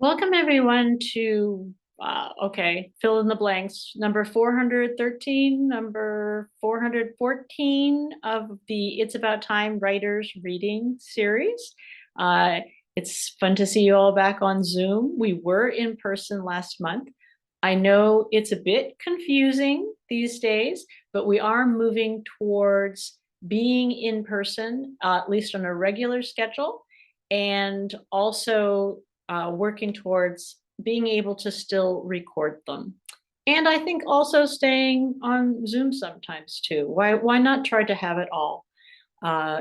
Welcome everyone to, okay, fill in the blanks, number 413, number 414 of the It's About Time Writers Reading series. It's fun to see you all back on Zoom. We were in person last month. I know it's a bit confusing these days, but we are moving towards being in person, at least on a regular schedule, and also working towards being able to still record them. And I think also staying on Zoom sometimes too. Why not try to have it all?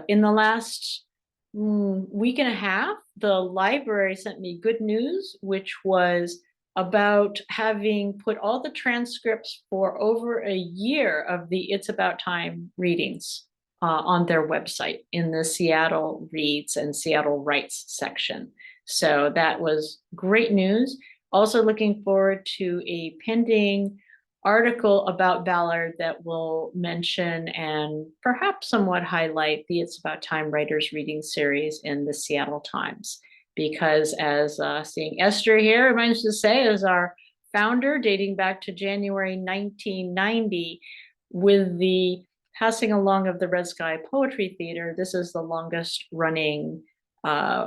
In the last week and a half, the library sent me good news, which was about having put all the transcripts for over a year of the It's About Time readings on their website in the Seattle Reads and Seattle Writes section. So that was great news. Also looking forward to a pending article about Ballard that will mention and perhaps somewhat highlight the It's About Time Writers Reading series in the Seattle Times. Because as seeing Esther here reminds to say, as our founder dating back to January 1990, with the passing along of the Red Sky Poetry Theater, this is the longest running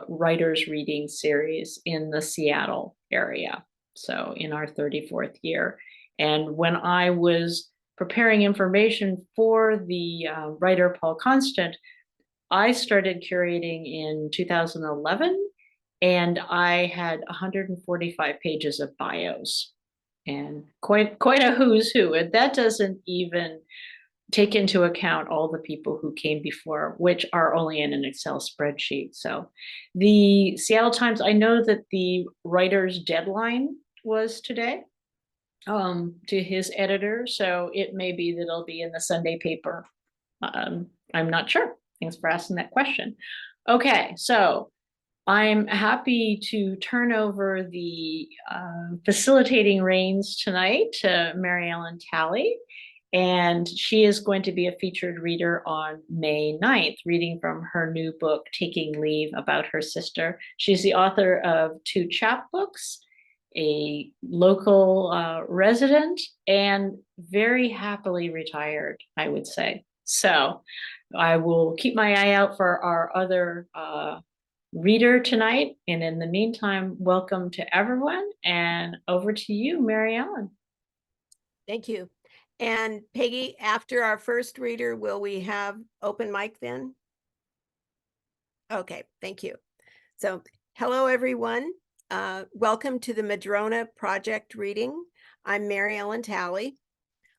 writers reading series in the Seattle area. So in our 34th year. And when I was preparing information for the writer Paul Constant, I started curating in 2011, and I had 145 pages of bios, and quite a who's who. And that doesn't even take into account all the people who came before, which are only in an Excel spreadsheet. So the Seattle Times, I know that the writer's deadline was today to his editor, so it may be that it'll be in the Sunday paper. I'm not sure. Thanks for asking that question. Okay, so I'm happy to turn over the facilitating reins tonight to Mary Ellen Talley, and she is going to be a featured reader on May 9th, reading from her new book, Taking Leave, about her sister. She's the author of two chapbooks, a local resident, and very happily retired, I would say. So I will keep my eye out for our other reader tonight. And in the meantime, welcome to everyone, and over to you, Mary Ellen. Thank you. And Peggy, after our first reader, will we have open mic then? Okay, thank you. So hello, everyone. Welcome to the Madrona Project reading. I'm Mary Ellen Talley.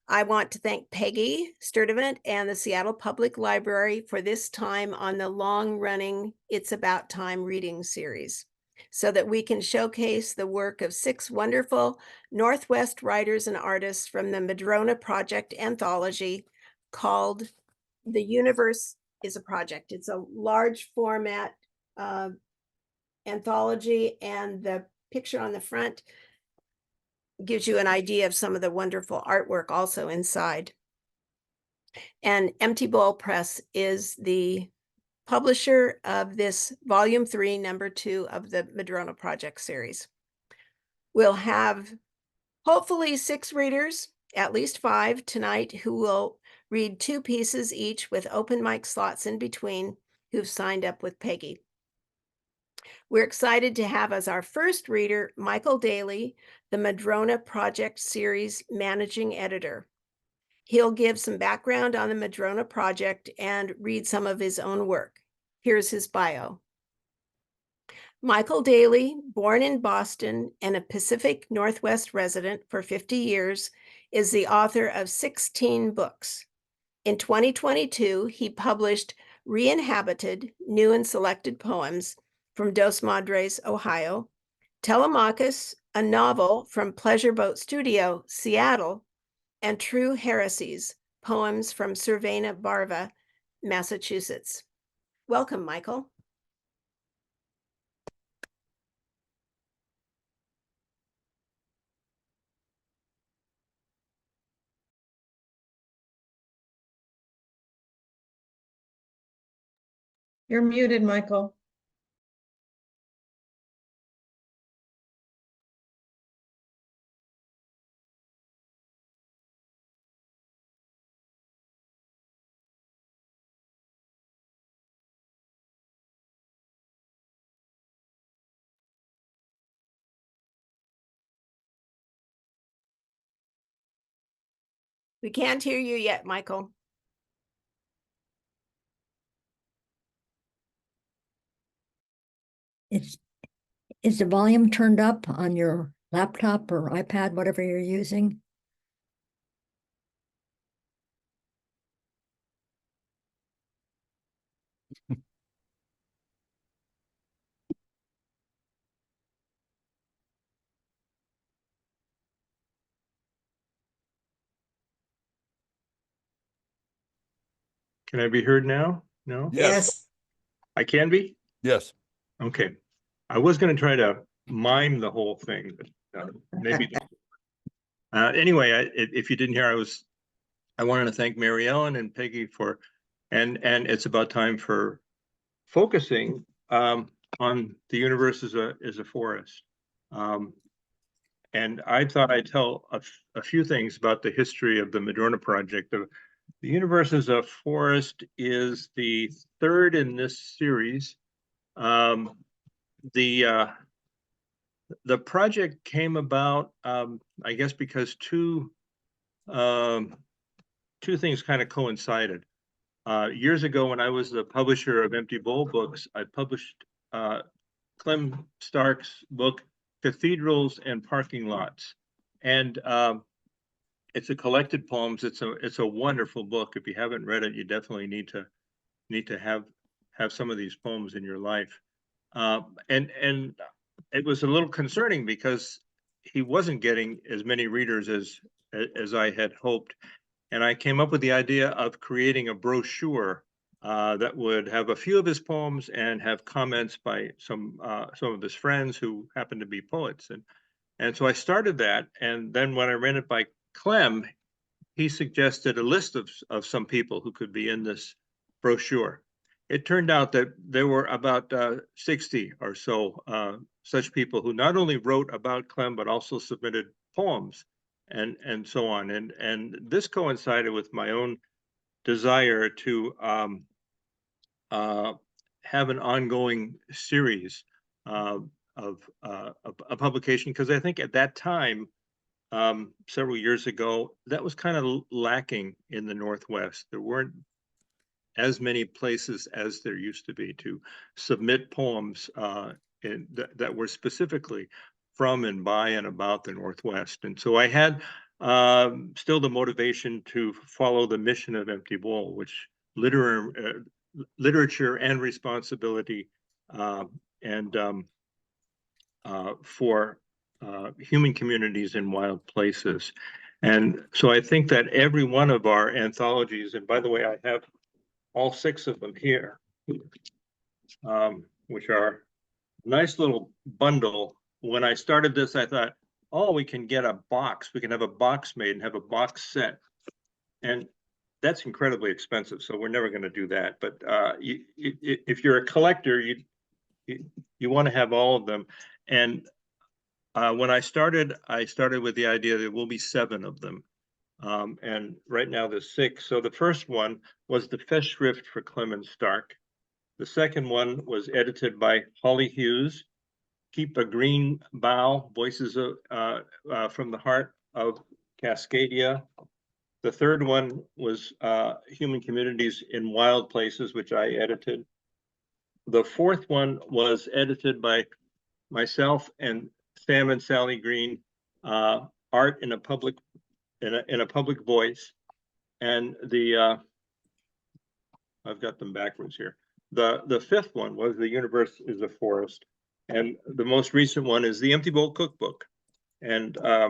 I want to thank Peggy Sturdivant and the Seattle Public Library for this time on the long-running It's About Time reading series, so that we can showcase the work of 6 wonderful Northwest writers and artists from the Madrona Project anthology called The Universe is a Project. It's a large format anthology, and the picture on the front gives you an idea of some of the wonderful artwork also inside. And Empty Bowl Press is the publisher of this volume 3, number 2 of the Madrona Project series. We'll have hopefully 6 readers, at least 5 tonight, who will read 2 pieces each with open mic slots in between, who've signed up with Peggy. We're excited to have as our first reader, Michael Daley, the Madrona Project series managing editor. He'll give some background on the Madrona Project and read some of his own work. Here's his bio. Michael Daley, born in Boston and a Pacific Northwest resident for 50 years, is the author of 16 books. In 2022, he published Re-Inhabited, New and Selected Poems from Dos Madres, Ohio, Telemachus, a novel from Pleasure Boat Studio, Seattle, and True Heresies, poems from Cervena Barva, Massachusetts. Welcome, Michael. You're muted, Michael. We can't hear you yet, Michael. Is the volume turned up on your laptop or iPad, whatever you're using? Can I be heard now? No? Yes. I can be? Yes. Okay. I was going to try to mime the whole thing, but maybe. Anyway, if you didn't hear, I wanted to thank Mary Ellen and Peggy for, and it's about time for focusing on the universe as a forest. And I thought I'd tell a few things about the history of the Madrona project. The universe as a forest is the third in this series. The project came about, I guess, because two things kind of coincided. Years ago, when I was the publisher of Empty Bowl books, I published Clem Stark's book, Cathedrals and Parking Lots. And it's a collected poems. It's a wonderful book. If you haven't read it, you definitely need to have some of these poems in your life. And it was a little concerning because he wasn't getting as many readers as I had hoped. And I came up with the idea of creating a brochure that would have a few of his poems and have comments by some of his friends who happen to be poets. And so I started that. And then when I ran it by Clem, he suggested a list of some people who could be in this brochure. It turned out that there were about 60 or so such people who not only wrote about Clem, but also submitted poems and so on. And this coincided with my own desire to have an ongoing series of a publication, because I think at that time, several years ago, that was kind of lacking in the Northwest. There weren't as many places as there used to be to submit poems that were specifically from and by and about the Northwest. And so I had still the motivation to follow the mission of Empty Bowl, which literature and responsibility and for human communities in wild places. And so I think that every one of our anthologies, and by the way, I have all 6 of them here, which are a nice little bundle. When I started this, I thought, oh, we can get a box. We can have a box made and have a box set. And that's incredibly expensive, so we're never going to do that. But if you're a collector, you want to have all of them. And when I started with the idea that there will be 7 of them. And right now there's 6. So the first one was the Festschrift for Clement Stark. The second one was edited by Holly Hughes, Keep a Green Bough, Voices from the Heart of Cascadia. The third one was Human Communities in Wild Places, which I edited. The fourth one was edited by myself and Sam and Sally Green, Art in a Public Voice. And I've got them backwards here. The fifth one was The Universe is a Forest. And the most recent one is the Empty Bowl Cookbook. And I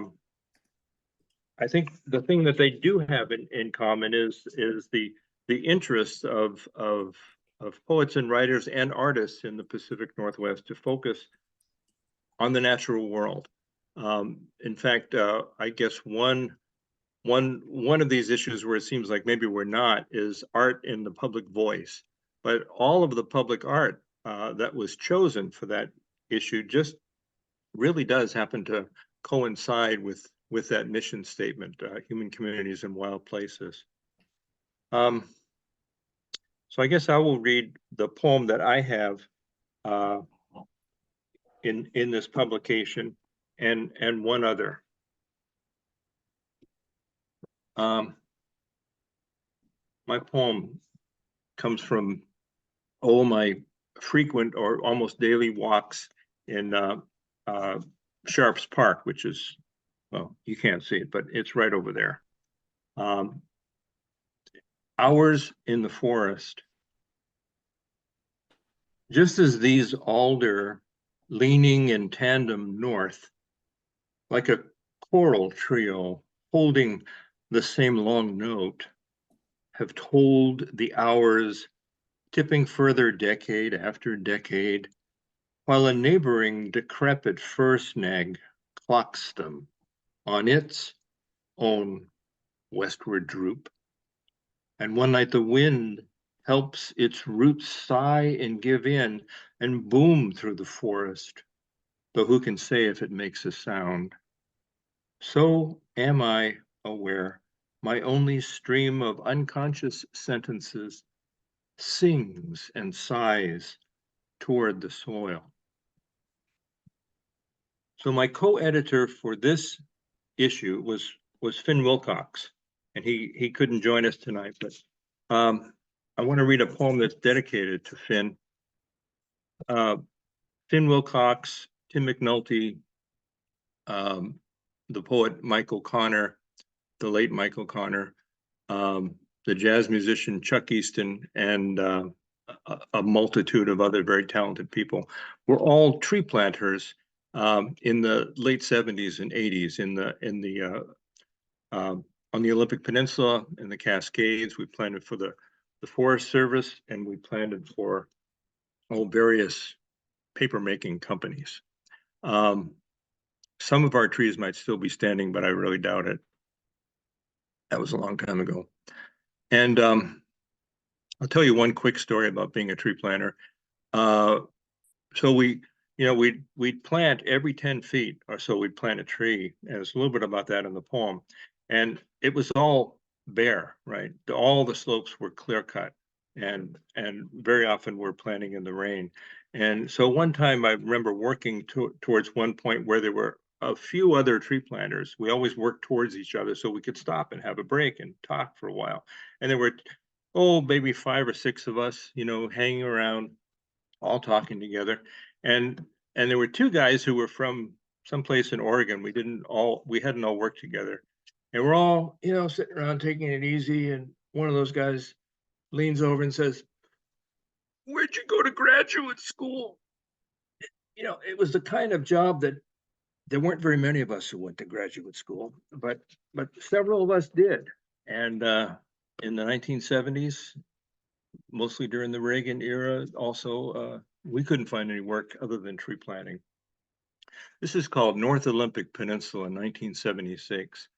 think the thing that they do have in common is the interest of poets and writers and artists in the Pacific Northwest to focus on the natural world. In fact, I guess one of these issues where it seems like maybe we're not is art in the public voice. But all of the public art that was chosen for that issue just really does happen to coincide with that mission statement, human communities in wild places. So I guess I will read the poem that I have in this publication and one other. My poem comes from my frequent or almost daily walks in Sharps Park, which is, well, you can't see it, but it's right over there. Hours in the forest. Just as these alder leaning in tandem north, like a choral trio holding the same long note, have told the hours tipping further decade after decade, while a neighboring decrepit fir snag clocks them on its own westward droop. And one night the wind helps its roots sigh and give in and boom through the forest, though who can say if it makes a sound? So am I aware, my only stream of unconscious sentences sings and sighs toward the soil. So my co-editor for this issue was Finn Wilcox, and he couldn't join us tonight, but I want to read a poem that's dedicated to Finn. Finn Wilcox, Tim McNulty, the poet Michael Connor, the late Michael Connor, the jazz musician Chuck Easton, and a multitude of other very talented people were all tree planters in the late 70s and 80s on the Olympic Peninsula, in the Cascades. We planted for the Forest Service, and we planted for various paper making companies. Some of our trees might still be standing, but I really doubt it. That was a long time ago. And I'll tell you one quick story about being a tree planter. So we'd plant every 10 feet or so, we'd plant a tree. And there's a little bit about that in the poem. And it was all bare, right? All the slopes were clear cut, and very often we're planting in the rain. And so one time I remember working towards one point where there were a few other tree planters. We always worked towards each other so we could stop and have a break and talk for a while. And there were, maybe 5 or 6 of us, hanging around, all talking together. And there were 2 guys who were from someplace in Oregon. We hadn't all worked together. And we're all, sitting around taking it easy. And one of those guys leans over and says, "Where'd you go to graduate school?" It was the kind of job that there weren't very many of us who went to graduate school, but several of us did. And in the 1970s, mostly during the Reagan era, also, we couldn't find any work other than tree planting. This is called North Olympic Peninsula in 1976.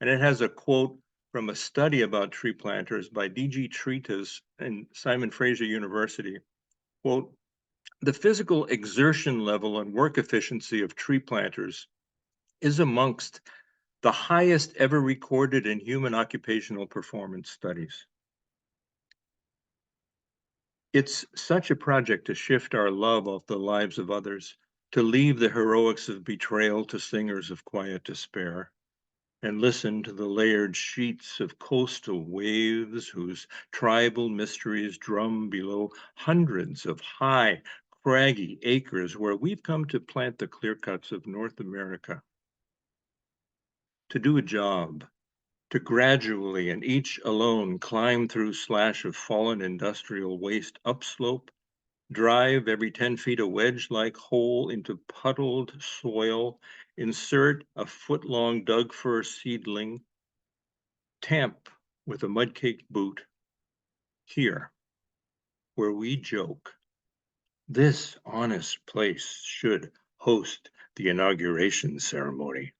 And it has a quote from a study about tree planters by D.G. Tritas and Simon Fraser University. Quote, "The physical exertion level and work efficiency of tree planters is amongst the highest ever recorded in human occupational performance studies. It's such a project to shift our love off the lives of others, to leave the heroics of betrayal to singers of quiet despair, and listen to the layered sheets of coastal waves whose tribal mysteries drum below hundreds of high, craggy acres where we've come to plant the clear cuts of North America. To do a job, to gradually and each alone climb through slash of fallen industrial waste upslope, drive every 10 feet a wedge-like hole into puddled soil, insert a foot-long Doug fir seedling, tamp with a mud-caked boot. Here, where we joke, this honest place should host the inauguration ceremony.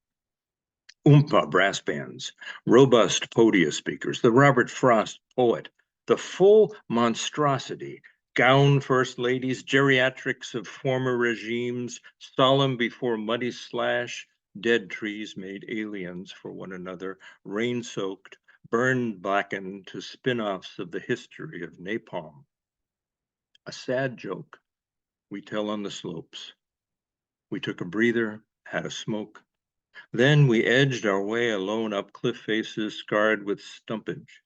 Oompa brass bands, robust podium speakers, the Robert Frost poet, the full monstrosity, gown first ladies, geriatrics of former regimes, solemn before muddy slash, dead trees made aliens for one another, rain-soaked, burned blackened to spin-offs of the history of napalm. A sad joke we tell on the slopes. We took a breather, had a smoke. Then we edged our way alone up cliff faces scarred with stumpage.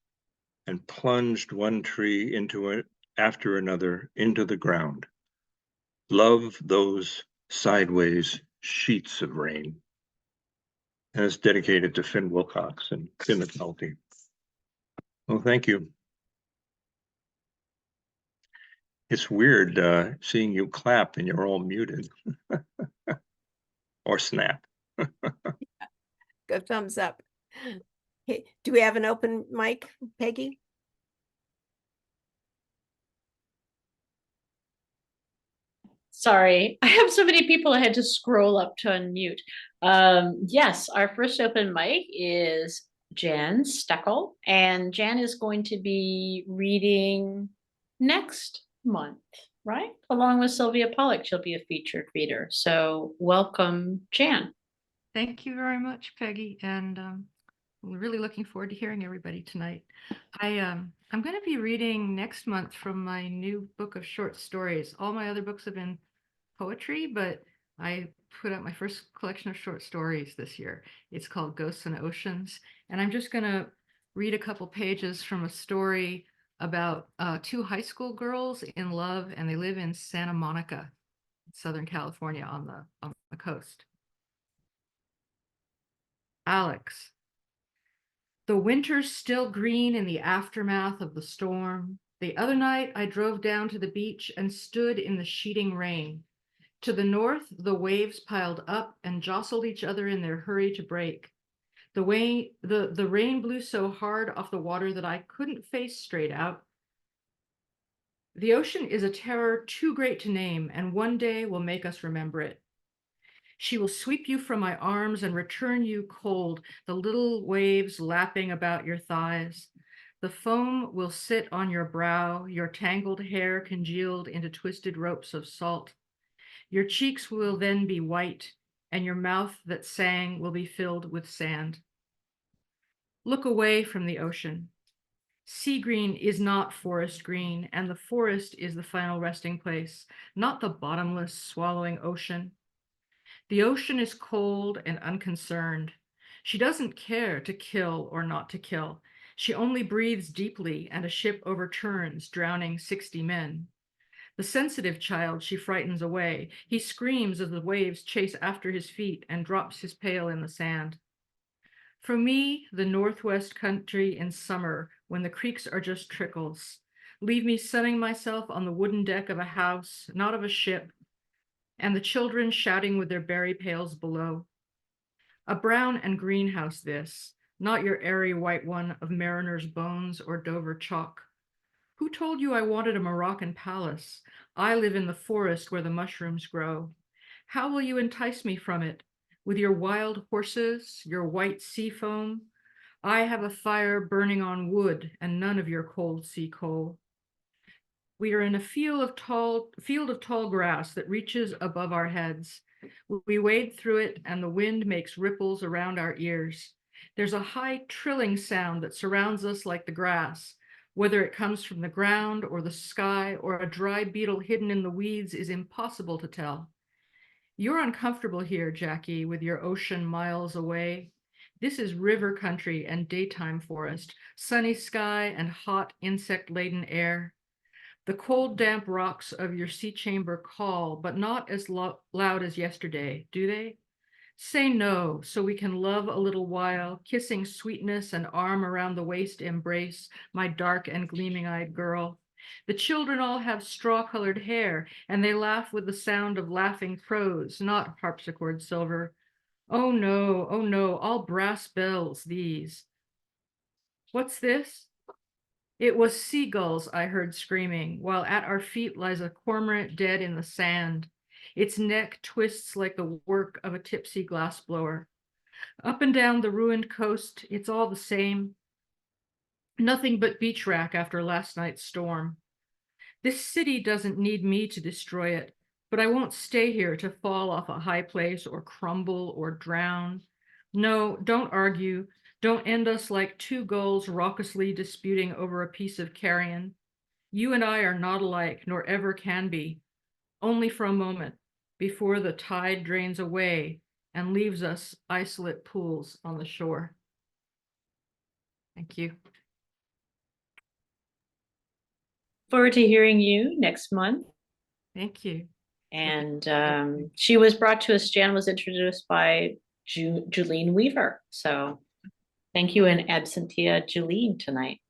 and plunged one tree into it after another into the ground. Love those sideways sheets of rain. And it's dedicated to Finn Wilcox and Finn McNulty. Well, thank you. It's weird seeing you clap and you're all muted. Or snap. Go thumbs up. Okay, do we have an open mic, Peggy? Sorry, I have so many people I had to scroll up to unmute. Yes, our first open mic is Jan Steckel, and Jan is going to be reading next month, right? Along with Sylvia Pollack, she'll be a featured reader. So welcome, Jan. Thank you very much, Peggy, and we're really looking forward to hearing everybody tonight. I'm going to be reading next month from my new book of short stories. All my other books have been poetry, but I put out my first collection of short stories this year. It's called Ghosts and Oceans, and I'm just going to read a couple pages from a story about two high school girls in love, and they live in Santa Monica, Southern California, on the coast. Alex. The winter's still green in the aftermath of the storm. The other night, I drove down to the beach and stood in the sheeting rain. To the north, the waves piled up and jostled each other in their hurry to break. The rain blew so hard off the water that I couldn't face straight out. The ocean is a terror too great to name, and one day will make us remember it. She will sweep you from my arms and return you cold, the little waves lapping about your thighs. The foam will sit on your brow, your tangled hair congealed into twisted ropes of salt. Your cheeks will then be white, and your mouth that sang will be filled with sand. Look away from the ocean. Sea green is not forest green, and the forest is the final resting place, not the bottomless, swallowing ocean. The ocean is cold and unconcerned. She doesn't care to kill or not to kill. She only breathes deeply, and a ship overturns, drowning 60 men. The sensitive child she frightens away. He screams as the waves chase after his feet and drops his pail in the sand. For me, the Northwest country in summer, when the creeks are just trickles, leave me sunning myself on the wooden deck of a house, not of a ship, and the children shouting with their berry pails below. A brown and green house this, not your airy white one of mariner's bones or Dover chalk. Who told you I wanted a Moroccan palace? I live in the forest where the mushrooms grow. How will you entice me from it? With your wild horses, your white sea foam? I have a fire burning on wood and none of your cold sea coal. We are in a field of tall grass that reaches above our heads. We wade through it and the wind makes ripples around our ears. There's a high trilling sound that surrounds us like the grass. Whether it comes from the ground or the sky or a dry beetle hidden in the weeds is impossible to tell. You're uncomfortable here, Jackie, with your ocean miles away. This is river country and daytime forest, sunny sky and hot insect-laden air. The cold, damp rocks of your sea chamber call, but not as loud as yesterday, do they? Say no, so we can love a little while, kissing sweetness and arm around the waist embrace, my dark and gleaming-eyed girl. The children all have straw-colored hair, and they laugh with the sound of laughing crows, not harpsichord silver. Oh no, all brass bells, these. What's this? It was seagulls I heard screaming, while at our feet lies a cormorant dead in the sand. Its neck twists like the work of a tipsy glassblower. Up and down the ruined coast, it's all the same. Nothing but beach wrack after last night's storm. This city doesn't need me to destroy it, but I won't stay here to fall off a high place or crumble or drown. No, don't argue. Don't end us like two gulls raucously disputing over a piece of carrion. You and I are not alike, nor ever can be. Only for a moment, before the tide drains away and leaves us isolate pools on the shore. Thank you. forward to hearing you next month. Thank you. And you. she was brought to us, Jan was introduced by Julene Weaver. So thank you and absentia Julene tonight.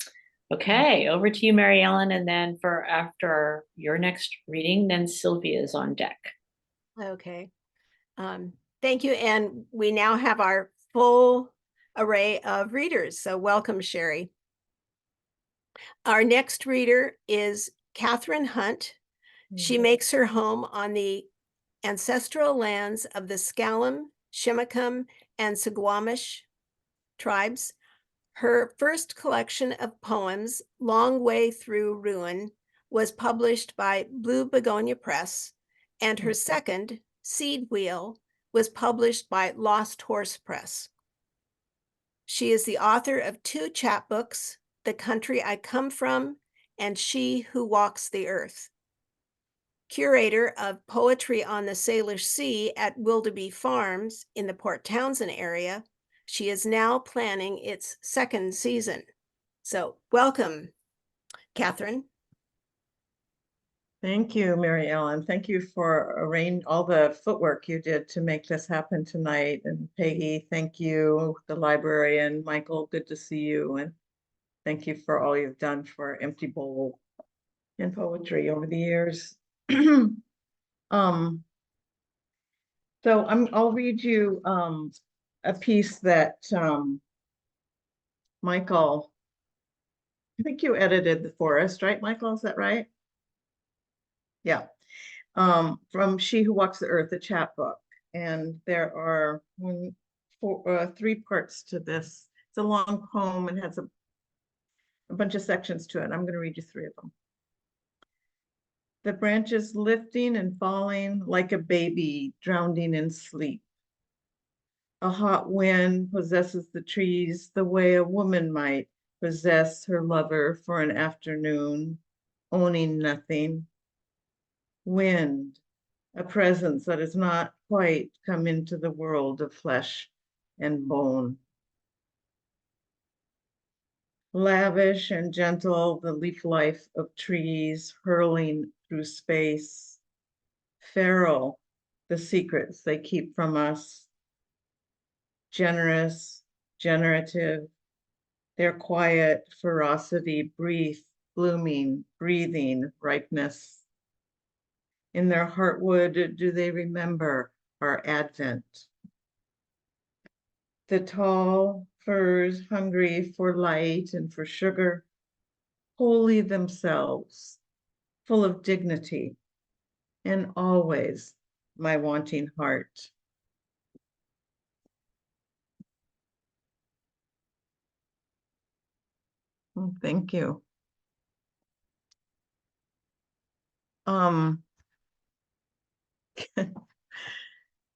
Okay, over to you, Mary Ellen. And then for after your next reading, then Sylvia is on deck. Okay. Thank you. And we now have our full array of readers. So welcome, Sherry. Our next reader is Kathryn Hunt. She makes her home on the ancestral lands of the Skaalum, Shimmikum, and Suquamish tribes. Her first collection of poems, Long Way Through Ruin, was published by Blue Begonia Press, and her second, Seed Wheel, was published by Lost Horse Press. She is the author of 2 chapbooks, The Country I Come From and She Who Walks the Earth. Curator of Poetry on the Salish Sea at Willoughby Farms in the Port Townsend area, she is now planning its 2nd season. So welcome, Kathryn. Thank you, Mary Ellen. Thank you for arranging all the footwork you did to make this happen tonight. And Peggy, thank you. The librarian, Michael, good to see you. And thank you for all you've done for Empty Bowl and poetry over the years. So I'll read you a piece that Michael, I think you edited The Forest, right, Michael? Is that right? Yeah. From She Who Walks the Earth, a chapbook. And there are 3 parts to this. It's a long poem and has a bunch of sections to it. I'm going to read you 3 of them. The branches lifting and falling like a baby drowning in sleep. A hot wind possesses the trees the way a woman might possess her lover for an afternoon, owning nothing. Wind, a presence that has not quite come into the world of flesh and bone. Lavish and gentle, the leaf life of trees hurling through space. Feral, the secrets they keep from us. Generous, generative, their quiet ferocity, blooming, breathing ripeness. In their heartwood, do they remember our advent? The tall firs, hungry for light and for sugar, wholly themselves, full of dignity, and always my wanting heart. Oh, thank you. I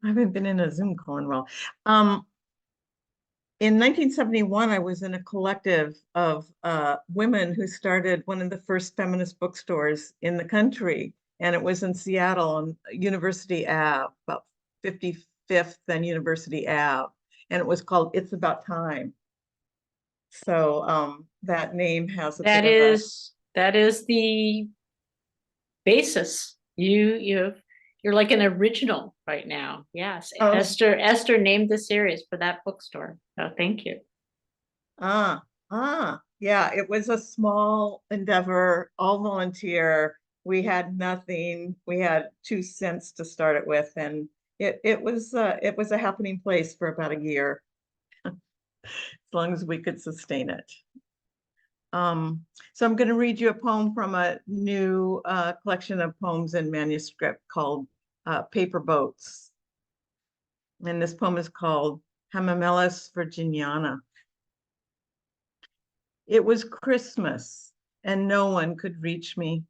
haven't been in a Zoom call in a while. In 1971, I was in a collective of women who started one of the first feminist bookstores in the country. And it was in Seattle on University Ave, about 55th and University Ave. And it was called It's About Time. So that name has a That bit of that is the basis. You're like an original right now. Yes. Oh. Esther named the series for that bookstore. So thank you. Yeah, it was a small endeavor, all volunteer. We had nothing. We had 2 cents to start it with, and it was a happening place for about a year, as long as we could sustain it. So I'm going to read you a poem from a new collection of poems in manuscript called Paper Boats. And this poem is called Hamamelis Virginiana. It was Christmas and no one could reach me.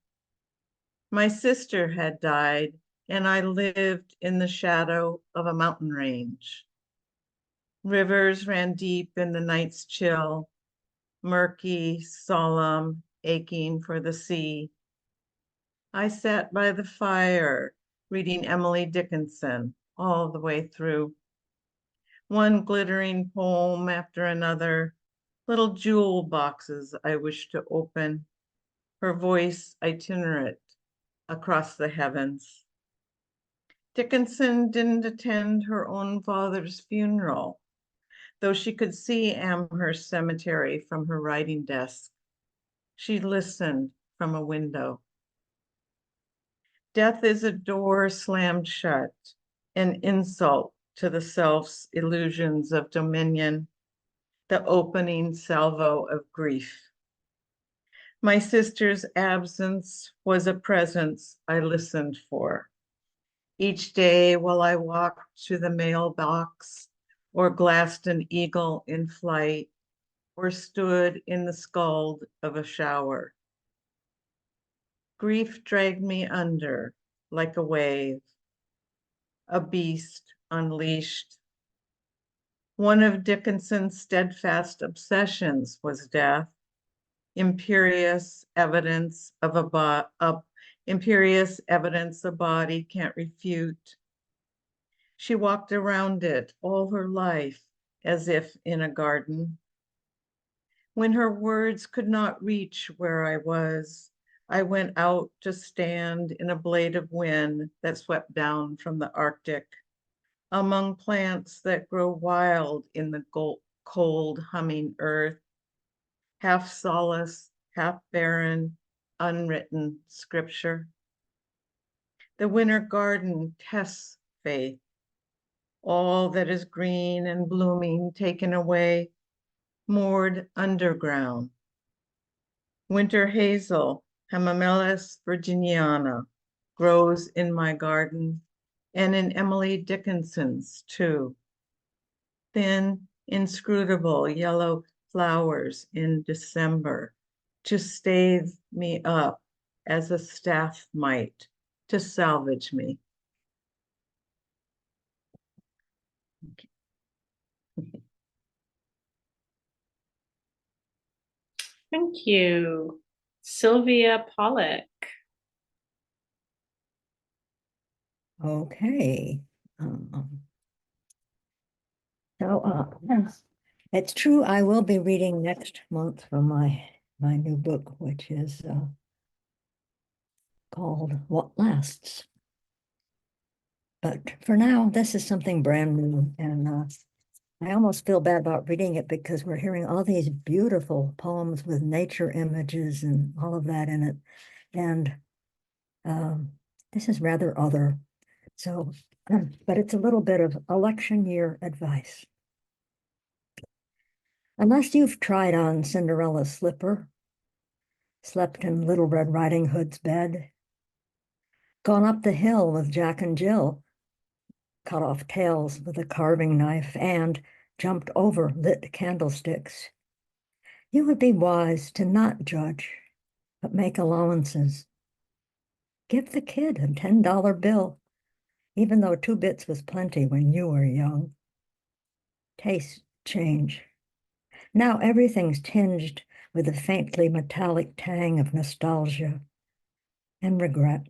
My sister had died and I lived in the shadow of a mountain range. Rivers ran deep in the night's chill, murky, solemn, aching for the sea. I sat by the fire, reading Emily Dickinson all the way through. One glittering poem after another, little jewel boxes I wished to open. her voice itinerant across the heavens. Dickinson didn't attend her own father's funeral, though she could see Amherst Cemetery from her writing desk. She listened from a window. Death is a door slammed shut, an insult to the self's illusions of dominion, the opening salvo of grief. My sister's absence was a presence I listened for. Each day while I walked to the mailbox or glassed an eagle in flight or stood in the scald of a shower. Grief dragged me under like a wave, a beast unleashed. One of Dickinson's steadfast obsessions was death, imperious evidence of imperious evidence a body can't refute. She walked around it all her life as if in a garden. When her words could not reach where I was, I went out to stand in a blade of wind that swept down from the Arctic, among plants that grow wild in the cold humming earth, half solace, half barren, unwritten scripture. The winter garden tests faith. All that is green and blooming taken away, moored underground. Winter hazel, Hamamelis virginiana, grows in my garden and in Emily Dickinson's too. Thin, inscrutable yellow flowers in December to stave me up as a staff might to salvage me. Thank you. Sylvia Pollack. Okay. Yes, it's true. I will be reading next month from my new book, which is called What Lasts. But for now, this is something brand new, and I almost feel bad about reading it because we're hearing all these beautiful poems with nature images and all of that in it, and this is rather other. So, but it's a little bit of election year advice. Unless you've tried on Cinderella's slipper, slept in Little Red Riding Hood's bed, gone up the hill with Jack and Jill, cut off tails with a carving knife, and jumped over lit candlesticks, you would be wise to not judge, but make allowances. Give the kid a $10 bill, even though 2 bits was plenty when you were young. Tastes change. Now everything's tinged with a faintly metallic tang of nostalgia and regret.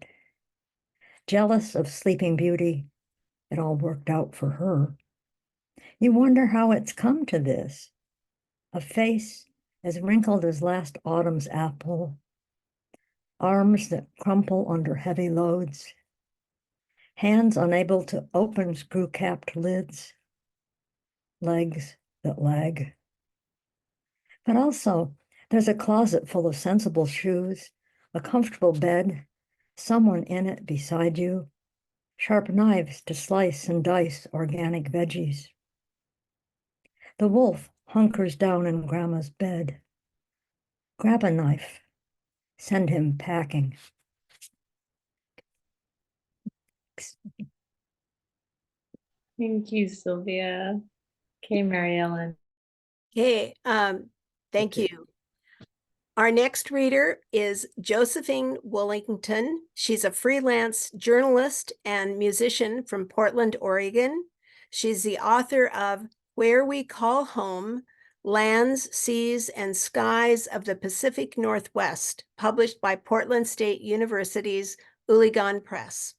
Jealous of Sleeping Beauty, it all worked out for her. You wonder how it's come to this. A face as wrinkled as last autumn's apple, arms that crumple under heavy loads, hands unable to open screw-capped lids, legs that lag. But also, there's a closet full of sensible shoes, a comfortable bed, someone in it beside you, sharp knives to slice and dice organic veggies. The wolf hunkers down in Grandma's bed. Grab a knife, send him packing. Thank you, Sylvia. Okay, Mary Ellen. Okay, thank you. Our next reader is Josephine Woolington. She's a freelance journalist and musician from Portland, Oregon. She's the author of Where We Call Home, Lands, Seas, and Skies of the Pacific Northwest, published by Portland State University's Uligan Press.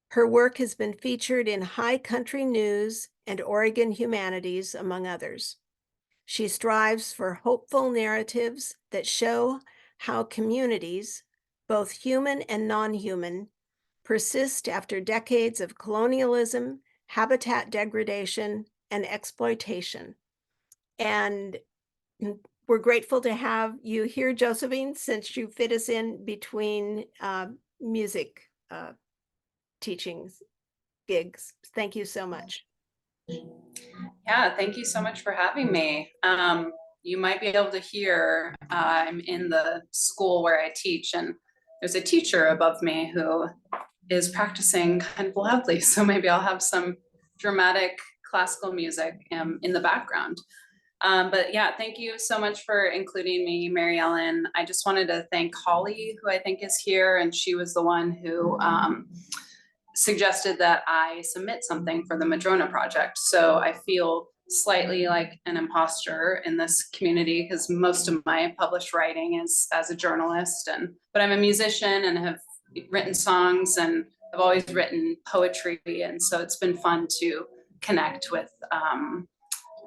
Her work has been featured in High Country News and Oregon Humanities, among others. She strives for hopeful narratives that show how communities, both human and non-human, persist after decades of colonialism, habitat degradation, and exploitation. And we're grateful to have you here, Josephine, since you fit us in between music teachings gigs. Thank you so much. Yeah, thank you so much for having me. You might be able to hear, I'm in the school where I teach, and there's a teacher above me who is practicing kind of loudly. So maybe I'll have some dramatic classical music in the background. But yeah, thank you so much for including me, Mary Ellen. I just wanted to thank Holly, who I think is here, and she was the one who suggested that I submit something for the Madrona project. So I feel slightly like an imposter in this community because most of my published writing is as a journalist, but I'm a musician and have written songs and I've always written poetry. And so it's been fun to connect with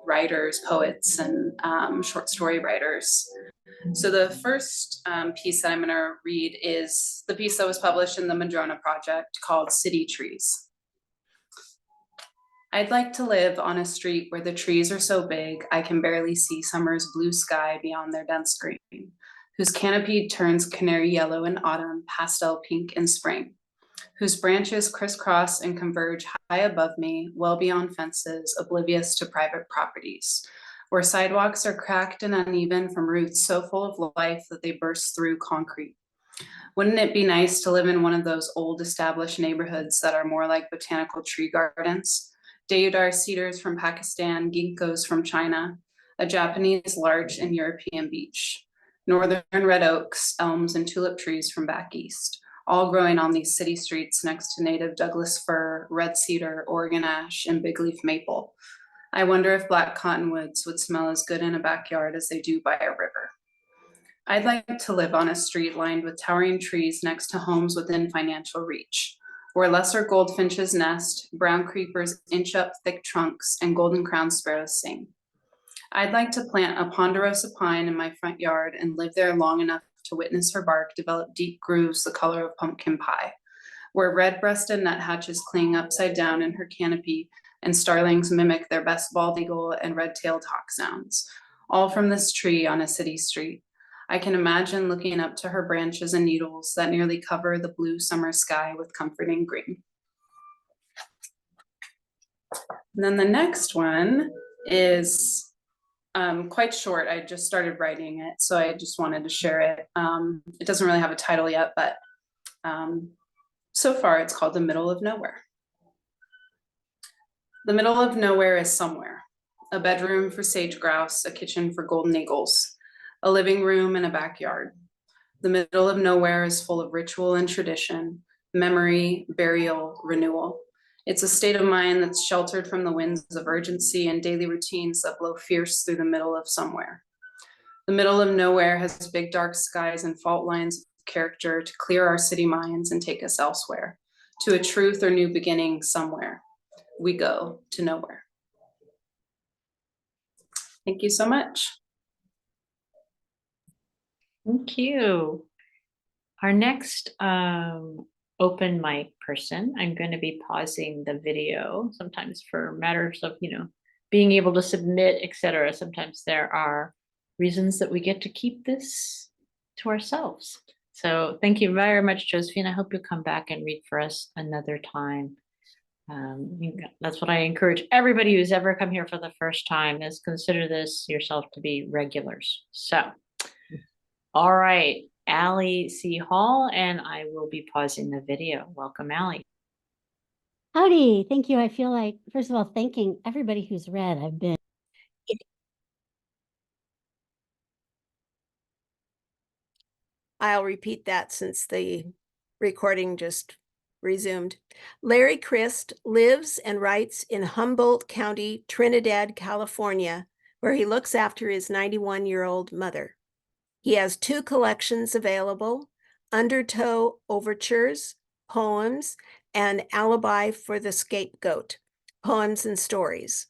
writers, poets, and short story writers. So the first piece that I'm going to read is the piece that was published in the Madrona project called City Trees. I'd like to live on a street where the trees are so big I can barely see summer's blue sky beyond their dense green, whose canopy turns canary yellow in autumn, pastel pink in spring, whose branches crisscross and converge high above me, well beyond fences, oblivious to private properties, where sidewalks are cracked and uneven from roots so full of life that they burst through concrete. Wouldn't it be nice to live in one of those old established neighborhoods that are more like botanical tree gardens? Deodar cedars from Pakistan, ginkgos from China, a Japanese larch and European beech, northern red oaks, elms, and tulip trees from back east, all growing on these city streets next to native Douglas fir, red cedar, Oregon ash, and big leaf maple. I wonder if black cottonwoods would smell as good in a backyard as they do by a river. I'd like to live on a street lined with towering trees next to homes within financial reach, where lesser goldfinches nest, brown creepers inch up thick trunks, and golden-crowned sparrows sing. I'd like to plant a ponderosa pine in my front yard and live there long enough to witness her bark develop deep grooves the color of pumpkin pie, where red-breasted nuthatches cling upside down in her canopy and starlings mimic their best bald eagle and red-tailed hawk sounds, all from this tree on a city street. I can imagine looking up to her branches and needles that nearly cover the blue summer sky with comforting green. And then the next one is quite short. I just started writing it, so I just wanted to share it. It doesn't really have a title yet, but so far it's called The Middle of Nowhere. The middle of nowhere is somewhere. A bedroom for sage grouse, a kitchen for golden eagles, a living room and a backyard. The middle of nowhere is full of ritual and tradition, memory, burial, renewal. It's a state of mind that's sheltered from the winds of urgency and daily routines that blow fierce through the middle of somewhere. The middle of nowhere has big dark skies and fault lines of character to clear our city minds and take us elsewhere, to a truth or new beginning somewhere. We go to nowhere. Thank you so much. Thank you. Our next open mic person, I'm going to be pausing the video sometimes for matters of, being able to submit, etc. Sometimes there are reasons that we get to keep this to ourselves. So thank you very much, Josephine. I hope you'll come back and read for us another time. That's what I encourage everybody who's ever come here for the first time, is consider this yourself to be regulars. So, all right, Allie C. Hall, and I will be pausing the video. Welcome, Allie. Howdy, thank you. I feel like, first of all, thanking everybody who's read. I've been I'll repeat that since the recording just resumed. Larry Crist lives and writes in Humboldt County, Trinidad, California, where he looks after his 91-year-old mother. He has 2 collections available, Undertow Overtures, Poems, and Alibi for the Scapegoat, Poems and Stories.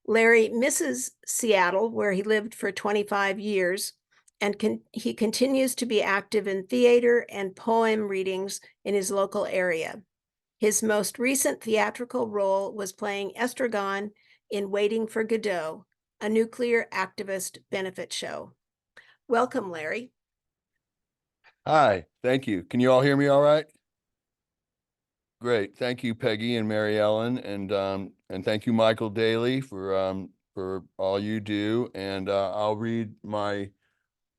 Larry misses Seattle, where he lived for 25 years, and he continues to be active in theater and poem readings in his local area. His most recent theatrical role was playing Estragon in Waiting for Godot, a nuclear activist benefit show. Welcome, Larry. Hi, thank you. Can you all hear me all right? Great. Thank you, Peggy and Mary Ellen, and thank you, Michael Daley, for all you do. And I'll read my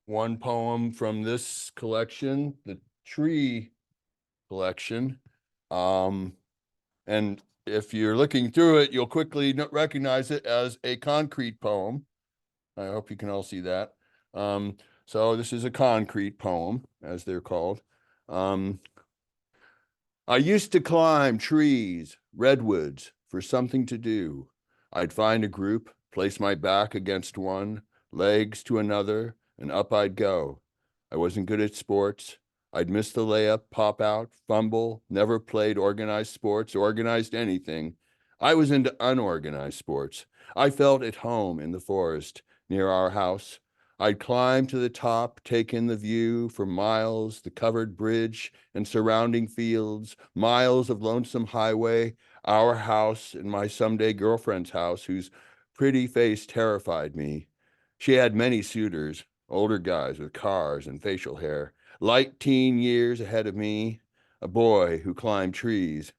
one poem from this collection, the Tree collection. And if you're looking through it, you'll quickly recognize it as a concrete poem. I hope you can all see that. So this is a concrete poem, as they're called. I used to climb trees, redwoods, for something to do. I'd find a group, place my back against one, legs to another, and up I'd go. I wasn't good at sports. I'd miss the layup, pop out, fumble, never played organized sports, organized anything. I was into unorganized sports. I felt at home in the forest near our house. I'd climb to the top, take in the view for miles, the covered bridge and surrounding fields, miles of lonesome highway, our house and my someday girlfriend's house, whose pretty face terrified me. She had many suitors, older guys with cars and facial hair, light teen years ahead of me, a boy who climbed trees.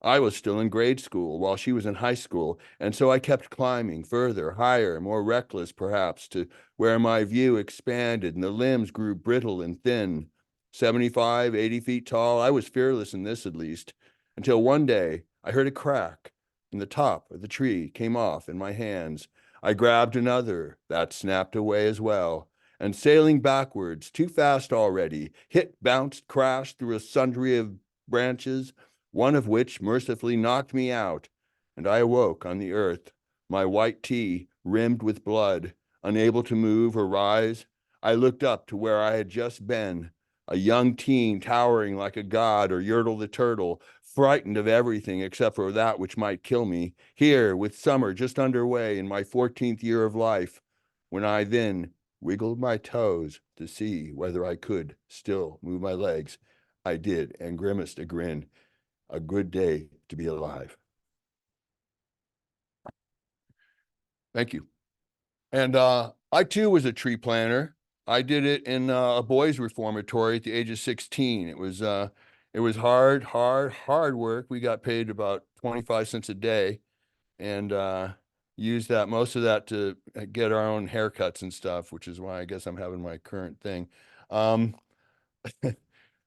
I was still in grade school while she was in high school, and so I kept climbing further, higher, more reckless perhaps, to where my view expanded and the limbs grew brittle and thin. 75, 80 feet tall, I was fearless in this at least, until one day I heard a crack, and the top of the tree came off in my hands. I grabbed another, that snapped away as well, and sailing backwards, too fast already, hit, bounced, crashed through a sundry of branches, one of which mercifully knocked me out, and I awoke on the earth, my white tee rimmed with blood, unable to move or rise. I looked up to where I had just been, a young teen towering like a god or Yertle the turtle, frightened of everything except for that which might kill me, here with summer just underway in my 14th year of life, when I then wiggled my toes to see whether I could still move my legs. I did, and grimaced a grin. A good day to be alive. Thank you. And I too was a tree planter. I did it in a boys' reformatory at the age of 16. It was hard work. We got paid about 25 cents a day, and used that most of that to get our own haircuts and stuff, which is why I guess I'm having my current thing.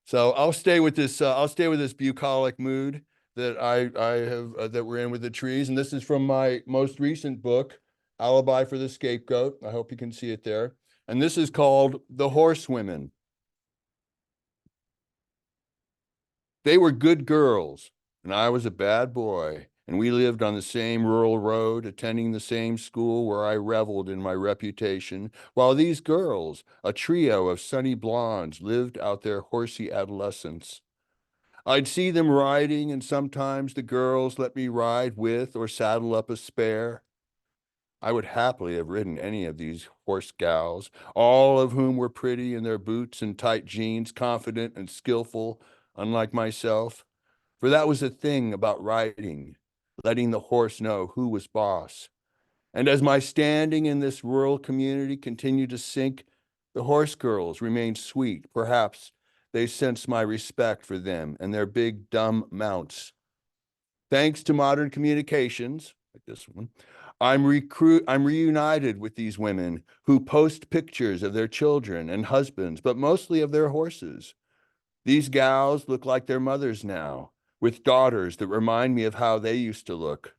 So I'll stay with this. I'll stay with this bucolic mood that I have that we're in with the trees, and this is from my most recent book, Alibi for the Scapegoat. I hope you can see it there. And this is called The Horsewomen. They were good girls, and I was a bad boy, and we lived on the same rural road, attending the same school where I reveled in my reputation, while these girls, a trio of sunny blondes, lived out their horsey adolescence. I'd see them riding, and sometimes the girls let me ride with or saddle up a spare. I would happily have ridden any of these horse gals, all of whom were pretty in their boots and tight jeans, confident and skillful, unlike myself. For that was the thing about riding, letting the horse know who was boss. And as my standing in this rural community continued to sink, the horse girls remained sweet. Perhaps they sensed my respect for them and their big, dumb mounts. Thanks to modern communications, like this one, I'm reunited with these women who post pictures of their children and husbands, but mostly of their horses. These gals look like their mothers now, with daughters that remind me of how they used to look.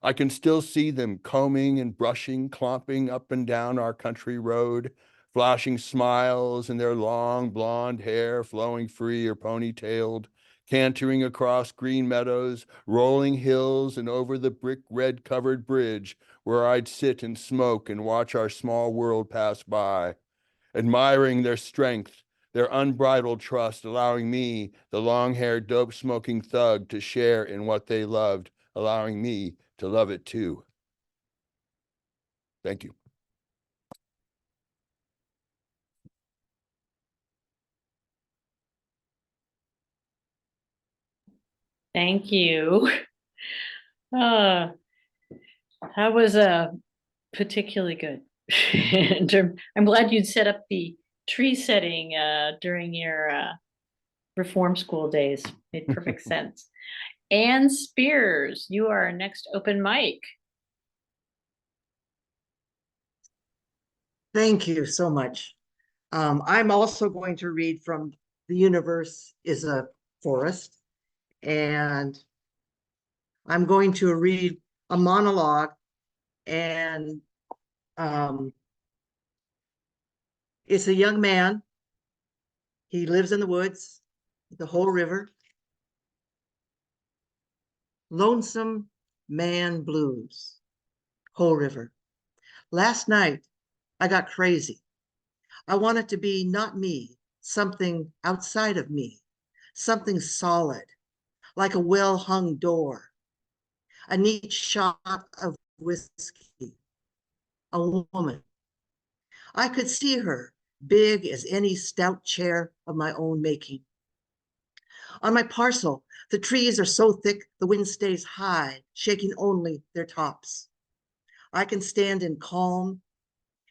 I can still see them combing and brushing, clomping up and down our country road, flashing smiles and their long blonde hair flowing free or ponytailed, cantering across green meadows, rolling hills and over the brick red covered bridge where I'd sit and smoke and watch our small world pass by, admiring their strength, their unbridled trust, allowing me, the long-haired dope-smoking thug, to share in what they loved, allowing me to love it too. Thank you. Thank you. That was particularly good. I'm glad you'd set up the tree setting during your reform school days. Made perfect sense. And Spiers, you are our next open mic. Thank you so much. I'm also going to read from The Universe is a Forest, and I'm going to read a monologue, and it's a young man. He lives in the woods, the whole river. Lonesome Man Blues, whole river. Last night, I got crazy. I wanted to be not me, something outside of me, something solid, like a well-hung door, a neat shot of whiskey, a woman. I could see her, big as any stout chair of my own making. On my parcel, the trees are so thick the wind stays high, shaking only their tops. I can stand in calm,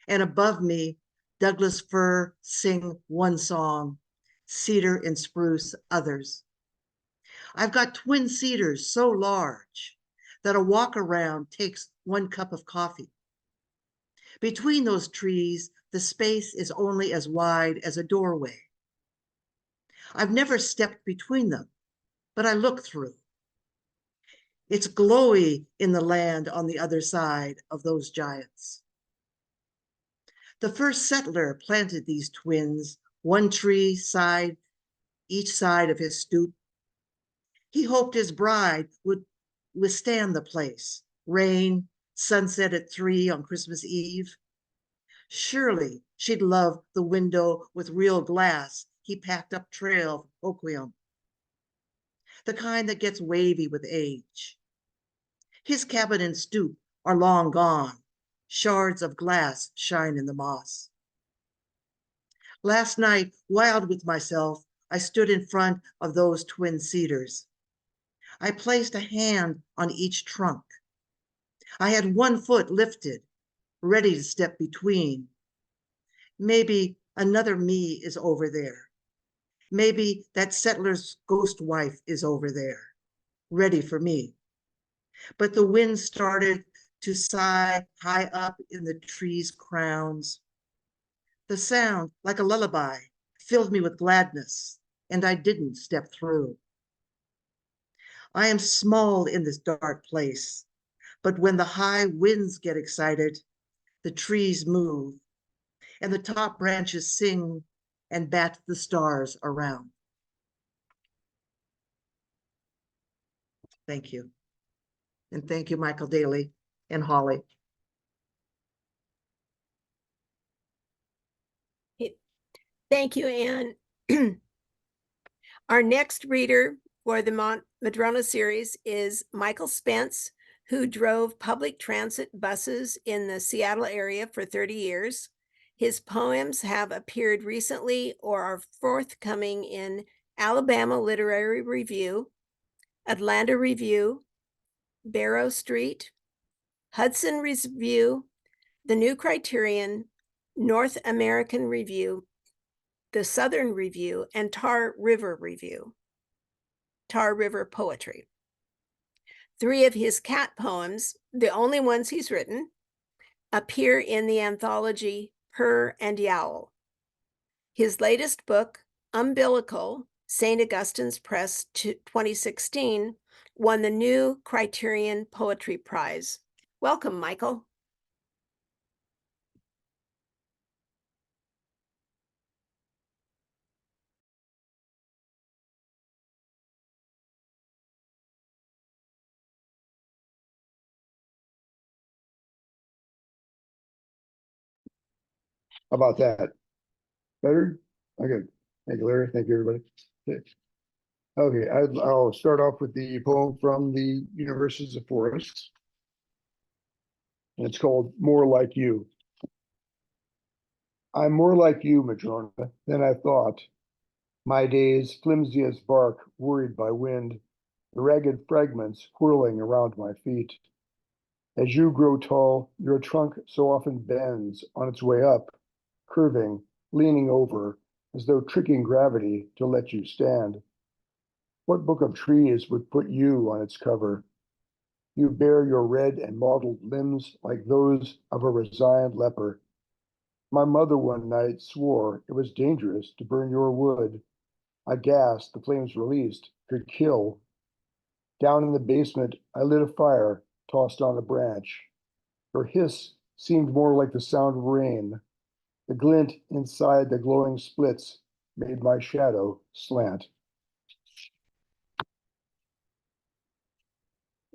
and above me, Douglas fir sing one song, cedar and spruce others. I've got twin cedars so large that a walk around takes 1 cup of coffee. Between those trees, the space is only as wide as a doorway. I've never stepped between them, but I look through. It's glowy in the land on the other side of those giants. The first settler planted these twins, one tree side, each side of his stoop. He hoped his bride would withstand the place, rain, sunset at 3 on Christmas Eve. Surely she'd love the window with real glass he packed up trail from Oquium, the kind that gets wavy with age. His cabin and stoop are long gone. Shards of glass shine in the moss. Last night, wild with myself, I stood in front of those twin cedars. I placed a hand on each trunk. I had 1 foot lifted, ready to step between. Maybe another me is over there. Maybe that settler's ghost wife is over there, ready for me. But the wind started to sigh high up in the trees' crowns. The sound, like a lullaby, filled me with gladness, and I didn't step through. I am small in this dark place, but when the high winds get excited, the trees move, and the top branches sing and bat the stars around. Thank you. And thank you, Michael Daley and Holly. Thank you, Anne. Our next reader for the Madrona series is Michael Spence, who drove public transit buses in the Seattle area for 30 years. His poems have appeared recently or are forthcoming in Alabama Literary Review, Atlanta Review, Barrow Street, Hudson Review, The New Criterion, North American Review, the Southern Review, and Tar River Review, Tar River Poetry. 3 of his cat poems, the only ones he's written, appear in the anthology Purr and Yowl. His latest book, Umbilical, St. Augustine's Press 2016, won the New Criterion Poetry Prize. Welcome, Michael. How about that? Better? Okay. Thank you, Larry. Thank you, everybody. Okay, I'll start off with the poem from The Universe is a Forest. And it's called More Like You. I'm more like you, Madrona, than I thought. My days flimsy as bark, worried by wind. the ragged fragments whirling around my feet. As you grow tall, your trunk so often bends on its way up, curving, leaning over, as though tricking gravity to let you stand. What book of trees would put you on its cover? You bear your red and mottled limbs like those of a resigned leper. My mother one night swore it was dangerous to burn your wood. A gas the flames released could kill. Down in the basement, I lit a fire tossed on a branch. Her hiss seemed more like the sound of rain. The glint inside the glowing splits made my shadow slant.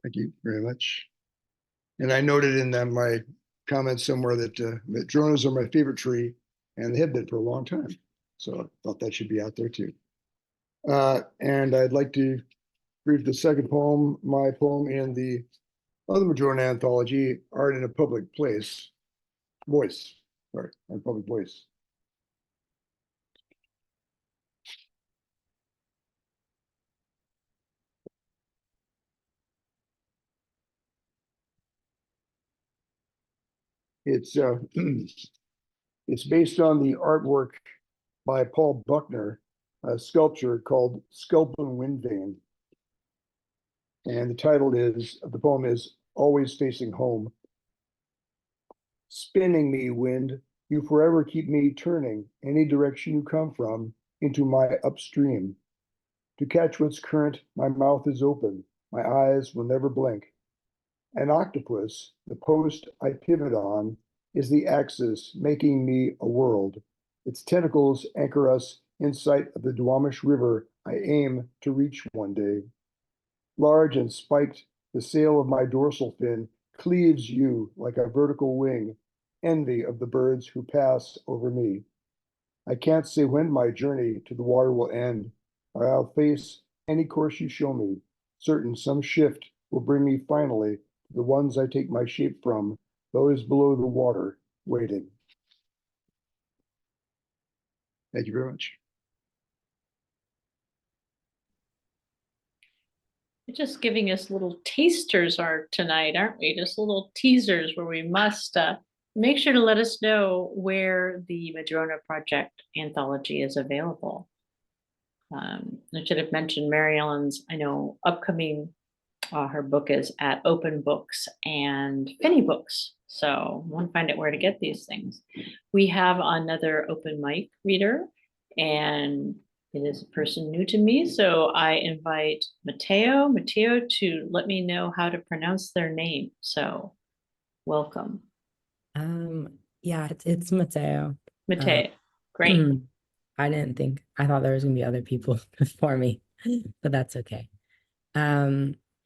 Thank you very much. And I noted in my comments somewhere that madronas are my favorite tree, and they have been for a long time. So I thought that should be out there too. And I'd like to read the second poem, my poem in the other Madrona anthology, Art in a Public Voice. Sorry, on public voice. It's it's based on the artwork by Paul Buckner, a sculpture called Sculpin Wind Vane. And the title is the poem is Always Facing Home. Spinning me, wind, you forever keep me turning any direction you come from into my upstream. To catch what's current, my mouth is open, my eyes will never blink. An octopus, the post I pivot on, is the axis making me a world. Its tentacles anchor us in sight of the Duwamish River I aim to reach one day. Large and spiked, the sail of my dorsal fin cleaves you like a vertical wing, envy of the birds who pass over me. I can't say when my journey to the water will end, or I'll face any course you show me, certain some shift will bring me finally to the ones I take my shape from, those below the water, waiting. Thank you very much. You're just giving us little tasters art tonight, aren't we? Just little teasers where we must make sure to let us know where the Madrona Project anthology is available. I should have mentioned Mary Ellen's, I know, upcoming, her book is at Open Books and Penny Books. So one find out where to get these things. We have another open mic reader, and it is a person new to me. So I invite Mateo to let me know how to pronounce their name. So welcome. Yeah, it's Mateo. Mateo, great. I thought there was gonna be other people before me, but that's okay.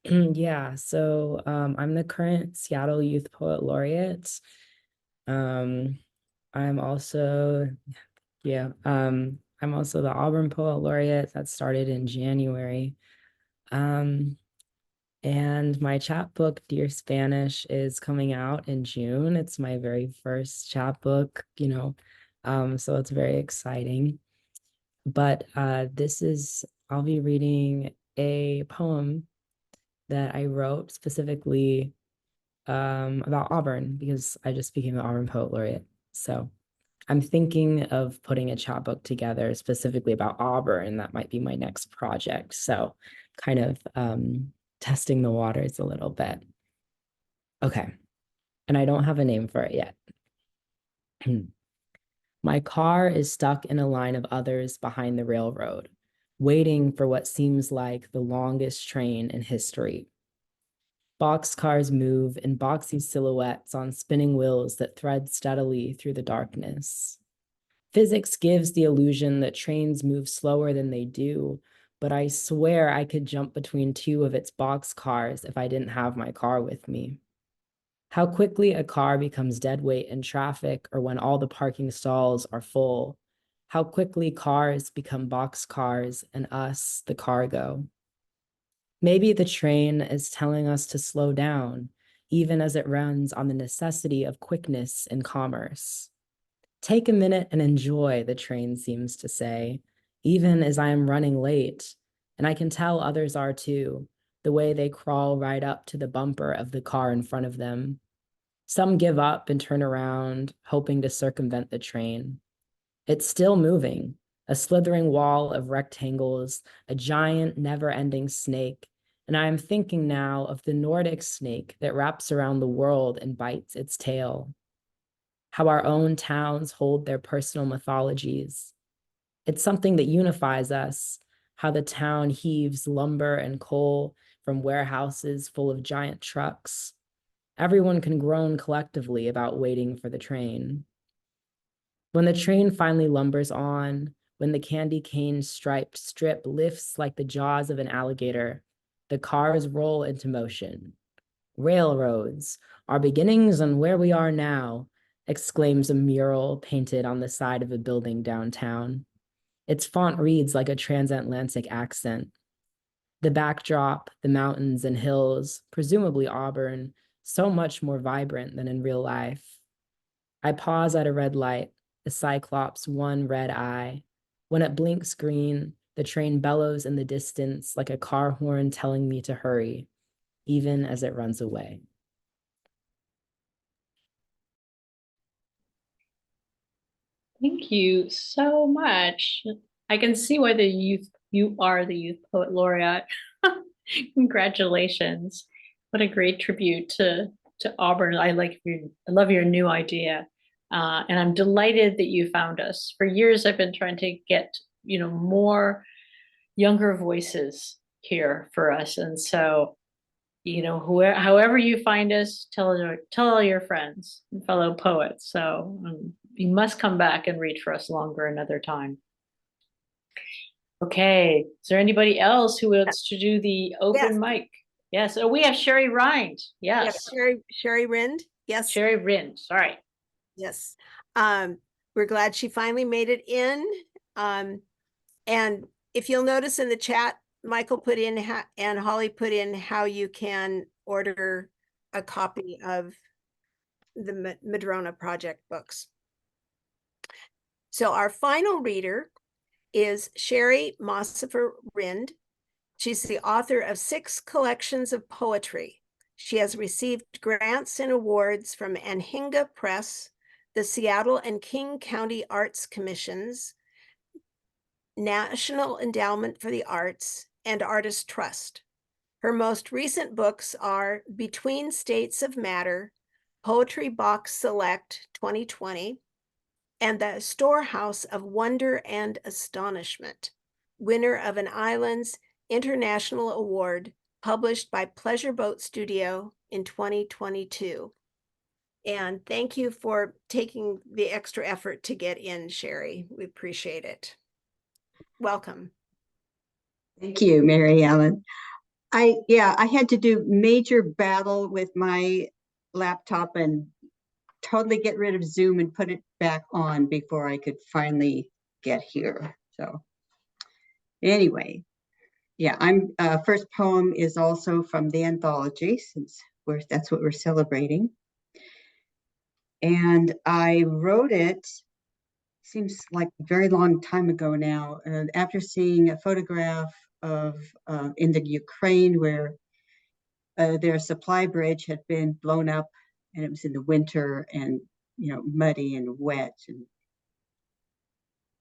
Yeah, so I'm the current Seattle Youth Poet Laureate. I'm also the Auburn Poet Laureate that started in January. And my chapbook, Dear Spanish, is coming out in June. It's my very first chapbook, so it's very exciting. But I'll be reading a poem that I wrote specifically about Auburn, because I just became the Auburn Poet Laureate. So I'm thinking of putting a chapbook together specifically about Auburn. That might be my next project. So kind of testing the waters a little bit. Okay. And I don't have a name for it yet. My car is stuck in a line of others behind the railroad, waiting for what seems like the longest train in history. Boxcars move in boxy silhouettes on spinning wheels that thread steadily through the darkness. Physics gives the illusion that trains move slower than they do, but I swear I could jump between two of its boxcars if I didn't have my car with me. How quickly a car becomes dead weight in traffic or when all the parking stalls are full. How quickly cars become boxcars and us the cargo. Maybe the train is telling us to slow down, even as it runs on the necessity of quickness in commerce. Take a minute and enjoy, the train seems to say, even as I am running late, and I can tell others are too, the way they crawl right up to the bumper of the car in front of them. Some give up and turn around, hoping to circumvent the train. It's still moving, a slithering wall of rectangles, a giant, never-ending snake. And I am thinking now of the Nordic snake that wraps around the world and bites its tail. How our own towns hold their personal mythologies. It's something that unifies us, how the town heaves lumber and coal from warehouses full of giant trucks. Everyone can groan collectively about waiting for the train. When the train finally lumbers on, when the candy cane striped strip lifts like the jaws of an alligator, the cars roll into motion. Railroads, our beginnings and where we are now, exclaims a mural painted on the side of a building downtown. Its font reads like a transatlantic accent. The backdrop, the mountains and hills, presumably Auburn, so much more vibrant than in real life. I pause at a red light, the Cyclops' one red eye. When it blinks green, the train bellows in the distance like a car horn telling me to hurry, even as it runs away. Thank you so much. I can see why you are the Youth Poet Laureate. Congratulations. What a great tribute to Auburn. I love your new idea. And I'm delighted that you found us. For years, I've been trying to get, more younger voices here for us. And so, however you find us, tell all your friends and fellow poets. So you must come back and read for us longer another time. Okay, is there anybody else who wants to do the open mic? Yes, we have Sherry Rind. Yes. Sherry Rind. Yes. Sherry Rind, sorry. Yes. We're glad she finally made it in. And if you'll notice in the chat, Michael put in and Holly put in how you can order a copy of the Madrona Project books. So our final reader is Sherry Mossifer Rind. She's the author of 6 collections of poetry. She has received grants and awards from Anhinga Press, the Seattle and King County Arts Commissions, National Endowment for the Arts, and Artist Trust. Her most recent books are Between States of Matter, Poetry Box Select 2020, and The Storehouse of Wonder and Astonishment, winner of an Islands International Award, published by Pleasure Boat Studio in 2022. And thank you for taking the extra effort to get in, Sherry. We appreciate it. Welcome. Thank you, Mary Ellen. I had to do major battle with my laptop and totally get rid of Zoom and put it back on before I could finally get here. So anyway, I'm first poem is also from the anthology, since that's what we're celebrating. And I wrote it, seems like a very long time ago now, after seeing a photograph of in the Ukraine where their supply bridge had been blown up, and it was in the winter and muddy and wet and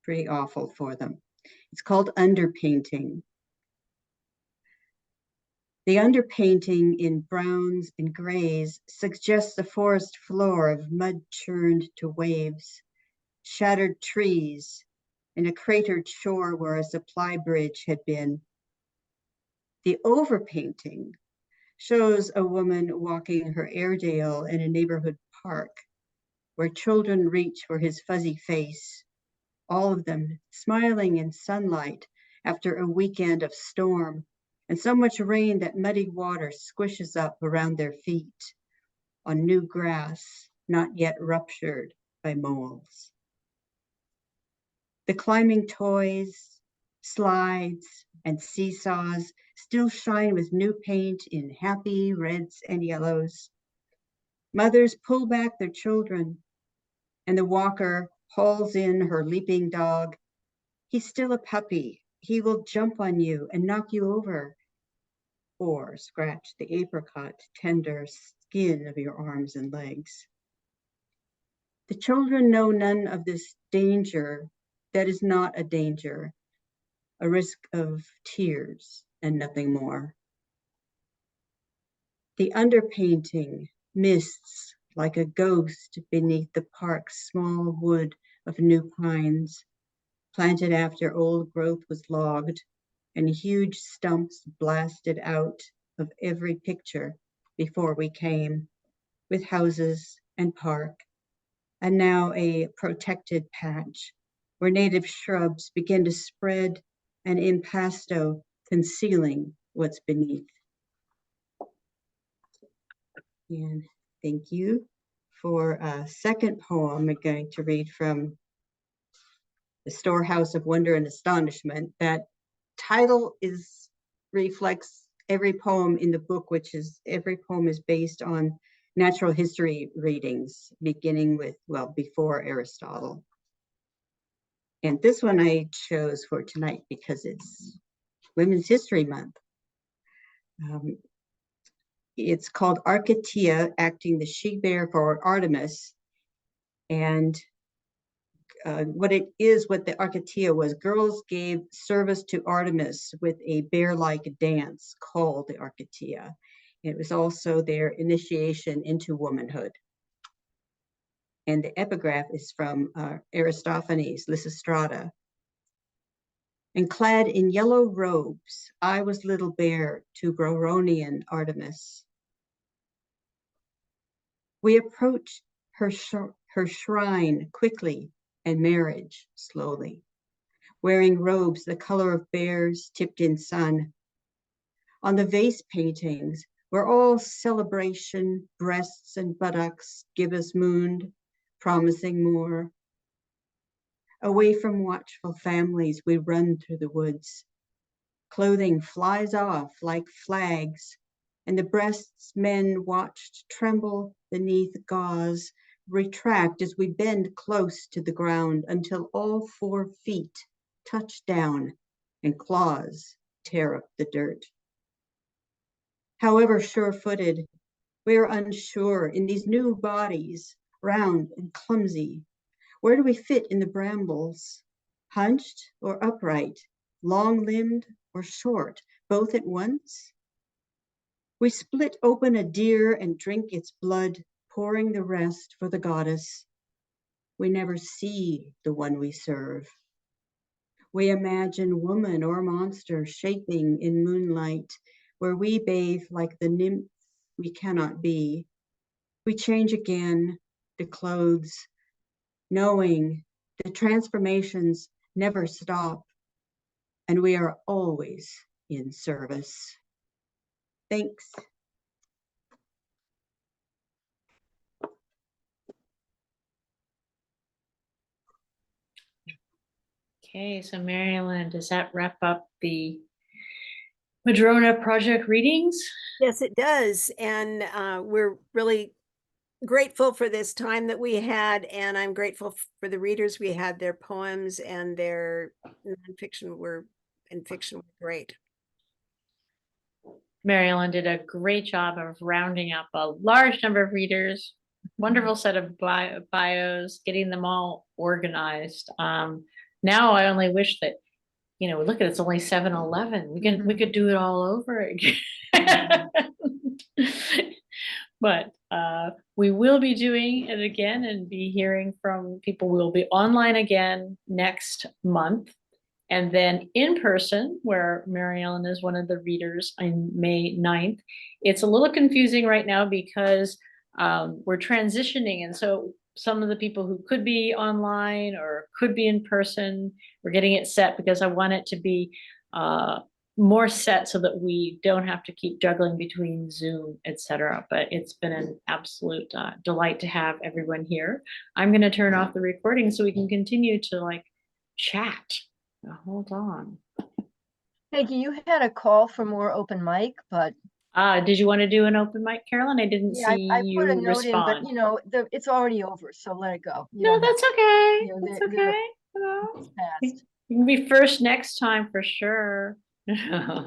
pretty awful for them. It's called Underpainting. The underpainting in browns and grays suggests a forest floor of mud churned to waves, shattered trees, and a cratered shore where a supply bridge had been. The overpainting shows a woman walking her Airedale in a neighborhood park where children reach for his fuzzy face, all of them smiling in sunlight after a weekend of storm and so much rain that muddy water squishes up around their feet on new grass not yet ruptured by moles. The climbing toys, slides, and seesaws still shine with new paint in happy reds and yellows. Mothers pull back their children, and the walker hauls in her leaping dog. He's still a puppy. He will jump on you and knock you over. or scratch the apricot tender skin of your arms and legs. The children know none of this danger that is not a danger, a risk of tears and nothing more. The underpainting mists like a ghost beneath the park's small wood of new pines, planted after old growth was logged and huge stumps blasted out of every picture before we came, with houses and park, and now a protected patch where native shrubs begin to spread and impasto concealing what's beneath. And thank you. For a second poem, I'm going to read from The Storehouse of Wonder and Astonishment. That title reflects every poem in the book, which is every poem is based on natural history readings, beginning with, well, before Aristotle. And this one I chose for tonight because it's Women's History Month. It's called Archatea, acting the she-bear for Artemis. And what the Archatea was, girls gave service to Artemis with a bear-like dance called the Archatea. It was also their initiation into womanhood. And the epigraph is from Aristophanes, Lysistrata. And clad in yellow robes, I was little bear to Groronian Artemis. We approached her shrine quickly and marriage slowly, wearing robes the color of bears tipped in sun. On the vase paintings were all celebration, breasts and buttocks, gibbous mooned, promising more. Away from watchful families, we run through the woods. Clothing flies off like flags, and the breasts men watched tremble beneath gauze, retract as we bend close to the ground until all 4 feet touch down and claws tear up the dirt. However sure-footed, we are unsure in these new bodies, round and clumsy. Where do we fit in the brambles? Hunched or upright, long-limbed or short, both at once? We split open a deer and drink its blood, pouring the rest for the goddess. We never see the one we serve. We imagine woman or monster shaping in moonlight, where we bathe like the nymph we cannot be. We change again the clothes, knowing the transformations never stop, and we are always in service. Thanks. Okay, so Marilyn, does that wrap up the Madrona project readings? Yes, it does. And we're really grateful for this time that we had. And I'm grateful for the readers we had. Their poems and their nonfiction and fiction were great. Marilyn did a great job of rounding up a large number of readers, wonderful set of bios, getting them all organized. Now I only wish that, look at it's only 7-11. We could do it all over again. But we will be doing it again and be hearing from people. We'll be online again next month. And then in person, where Mary Ellen is one of the readers on May 9th. It's a little confusing right now because we're transitioning. And so some of the people who could be online or could be in person, we're getting it set because I want it to be more set so that we don't have to keep juggling between Zoom, etc. But it's been an absolute delight to have everyone here. I'm going to turn off the recording so we can continue to chat. Hold on. Peggy, you had a call for more open mic, but did you want to do an open mic, Carolyn? I didn't see I you put a note respond. in, but it's already over, so let it go. No, that's okay. That's okay. It's past. You can be first next time for sure.